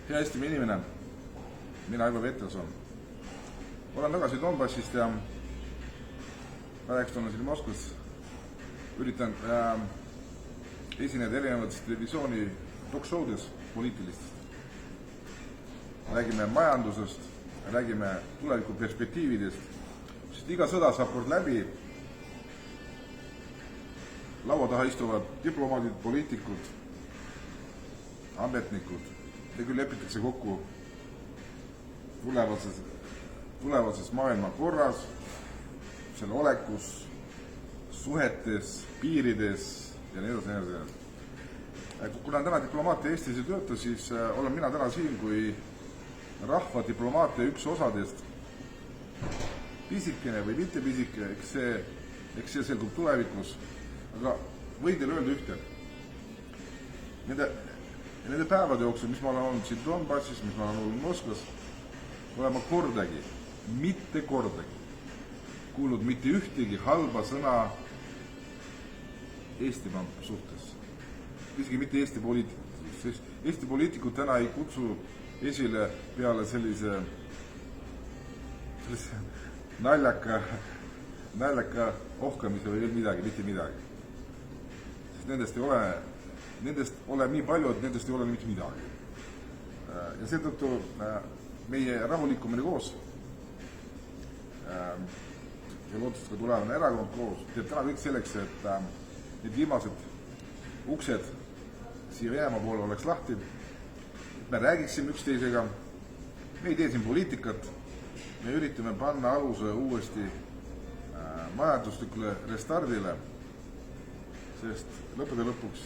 Hea Eestimaa inimene, mina Aivar Veterson. Olen tagasi Donbassist ja praegu olen siin Moskvas. Üritan esineda erinevates televisiooni talk-showdes poliitilistest. Räägime majandusest, räägime tulevikuperspektiividest, sest iga sõda saab kord läbi. Laua taha istuvad diplomaadid, poliitikud, ametnikud ja küll lepitakse kokku tulevases maailma korras, selle olekus, suhetes, piirides ja nii edasi. Kuna täna diplomaatia Eestis ei tööta, siis olen mina täna siin kui rahva diplomaatia üks osadest. Pisikene või mitte pisike, eks see selgub tulevikus, aga võin teile öelda ühte. Nende päevade jooksul, mis ma olen olnud siin Donbassis, mis ma olen olnud Moskvas, olen ma kordagi, mitte kordagi kuulnud mitte ühtegi halba sõna Eestimaa suhtes. Isegi mitte Eesti poliitikud, sest Eesti poliitikud täna ei kutsu esile peale sellise naljaka ohkamise või veel midagi, mitte midagi. Sest nendest ole nii palju, et nendest ei ole mitte midagi. Ja seetõttu meie rahulikumine koos ja loodust ka tulevane erakond koos teeb täna kõik selleks, et need viimased uksed siia Venemaa poole oleks lahti, et me räägiksime üksteisega, me ei tee siin poliitikat, me üritame panna aluse uuesti majanduslikule restardile, sest lõppude lõpuks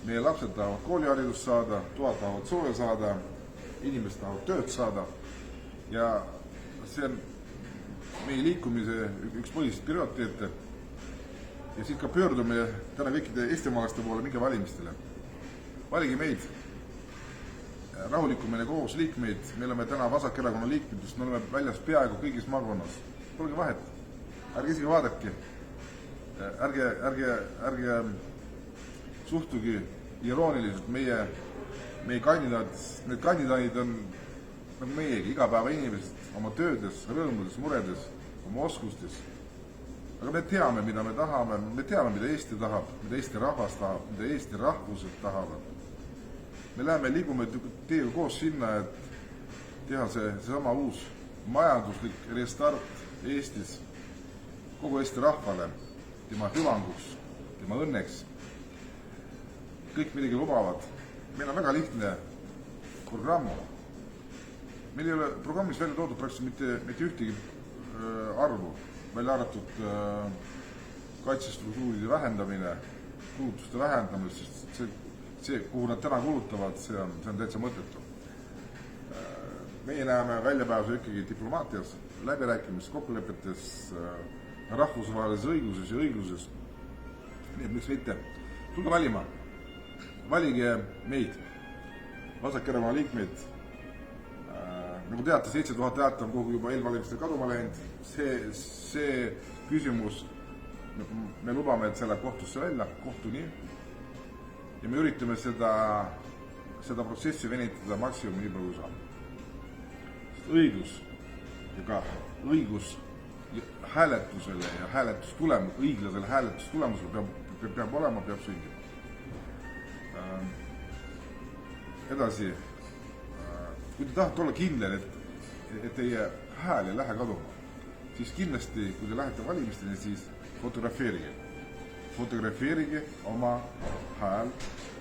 meie lapsed tahavad kooliharidust saada, toad tahavad sooja saada, inimesed tahavad tööd saada ja see on meie liikumise üks põhilised prioriteete. Ja siit ka pöördume täna kõikide eestimaalaste poole, minge valimistele. Valige meid, rahulikumine koos liikmeid, me oleme täna Vasakerakonna liikmed, sest me oleme väljas peaaegu kõigis maakonnas. Polge vahet, ärge isegi vaadake, ärge suhtugi irooniliselt meie kandidaadid, need kandidaadid on meiegi igapäeva inimesed oma töödes, rõõmudes, muredes, oma oskustes. Aga me teame, mida me tahame, me teame, mida Eesti tahab, mida Eesti rahvas tahab, mida Eesti rahvused tahavad. Me liigume teiega koos sinna, et teha seesama uus majanduslik restart Eestis kogu Eesti rahvale, tema hüvanguks, tema õnneks. Kõik midagi lubavad. Meil on väga lihtne programm. Meil ei ole programmis välja toodud praktiliselt mitte ühtegi arvu, välja arvatud kaitsestruktuuride vähendamine, kulutuste vähendamine, sest see, kuhu nad täna kulutavad, see on täitsa mõttetu. Meie näeme väljapääsu ikkagi diplomaatias, läbirääkimises, kokkulepetes, rahvusvahelises õiguses ja õigluses. Nii et miks mitte? Tulge valima. Valige meid, Vasakerakonna liikmeid. Nagu teate, 7000 häält on kogu juba eelvalimistel kaduma läinud. See küsimus, me lubame, et see läheb kohtusse välja, kohtuni. Ja me üritame seda protsessi venitada maksimum nii palju kui saab. Õiglus ja ka õigus hääletusele ja õiglasele hääletustulemusele peab olema, peab sündima. Edasi, kui te tahate olla kindel, et teie hääl ei lähe kaduma, siis kindlasti, kui te lähete valimisteni, siis fotografeerige oma hääl,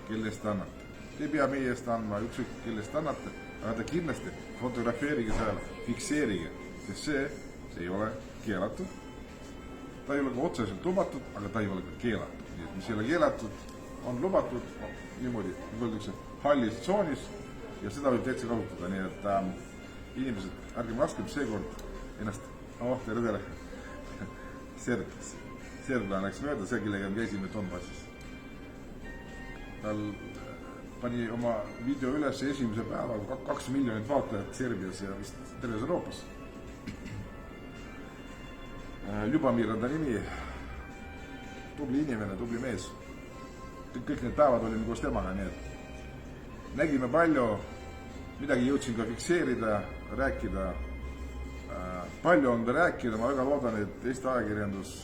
kelle eest annate. Te ei pea meie eest andma, ükskõik kelle eest annate, aga te kindlasti fotografeerige seal, fikseerige, sest see ei ole keelatud. Ta ei ole ka otseselt lubatud, aga ta ei ole ka keelatud. Nii et mis ei ole keelatud, on lubatud niimoodi, nagu öeldakse, hallis tsoonis ja seda võib täitsa kasutada. Nii et inimesed, ärgem laskem seekord ennast, tere, Serglane läks mööda, see, kellega käisime Donbassis. Tal pani oma video üles esimese päevaga 2 miljonit vaatajat Serbias ja vist terves Euroopas. Ljubomir on ta nimi, tubli inimene, tubli mees. Kõik need päevad olime koos temaga, nii et nägime palju midagi jõudsin ka fikseerida, rääkida. Palju on veel rääkida, ma väga loodan, et Eesti ajakirjandus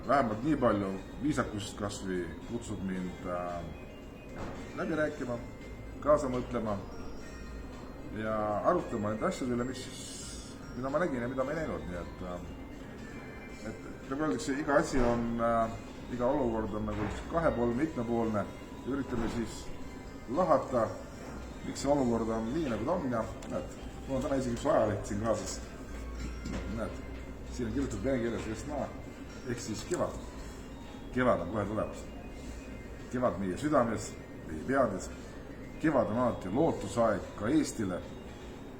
vähemalt nii palju viisakust kasvõi kutsub mind läbi rääkima, kaasa mõtlema ja arutama nende asjade üle, mida ma nägin ja mida ma ei näinud, nii et nagu öeldakse, iga asi on, iga olukord on nagu kahepoolne, mitmepoolne ja üritame siis lahata, miks see olukord on nii, nagu ta on ja näed, mul on täna isegi üks ajaleht siin kaasas, näed, siin on kirjutatud vene keeles Vesna ehk siis kevad. Kevad on kohe tulemas. Kevad meie südames, meie peades. Kevad on alati lootusaeg ka Eestile.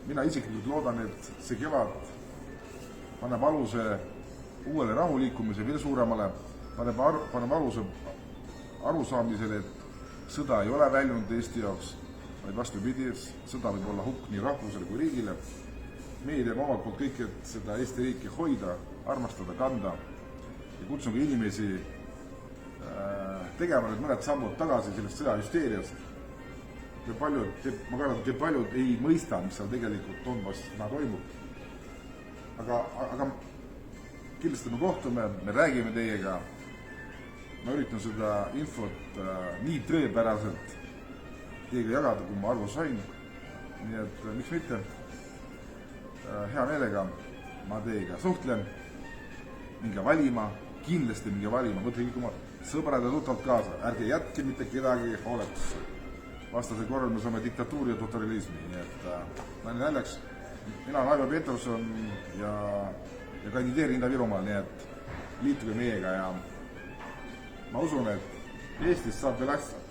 Mina isiklikult loodan, et see kevad paneb aluse uuele rahuliikumise veel suuremale, paneb aluse arusaamisele, et sõda ei ole väljunud Eesti jaoks, vaid vastupidi, sõda võib olla hukk nii rahvusele kui riigile. Meie teeme omalt poolt kõik, et seda Eesti riiki hoida, armastada, kanda ja kutsun ka inimesi tegema nüüd mõned sammud tagasi sellest sõjahüsteeriast. Ma kardan, et paljud ei mõista, mis seal tegelikult Donbassis toimub. Aga kindlasti me kohtume, me räägime teiega. Ma üritan seda infot nii tõepäraselt teiega jagada, kui ma aru sain. Nii et miks mitte, hea meelega ma teiega suhtlen, minge valima, kindlasti minge valima, võtke kõik oma sõbrad ja tuttavad kaasa, ärge jätke mitte kedagi hooletusse. Vastasel korral me saame diktatuuri ja totalitalismi, nii et naljaks. Mina olen Aivar Peterson ja kandideerin Ida-Virumaal, nii et liituge meiega ja ma usun, et Eestist saab veel asja.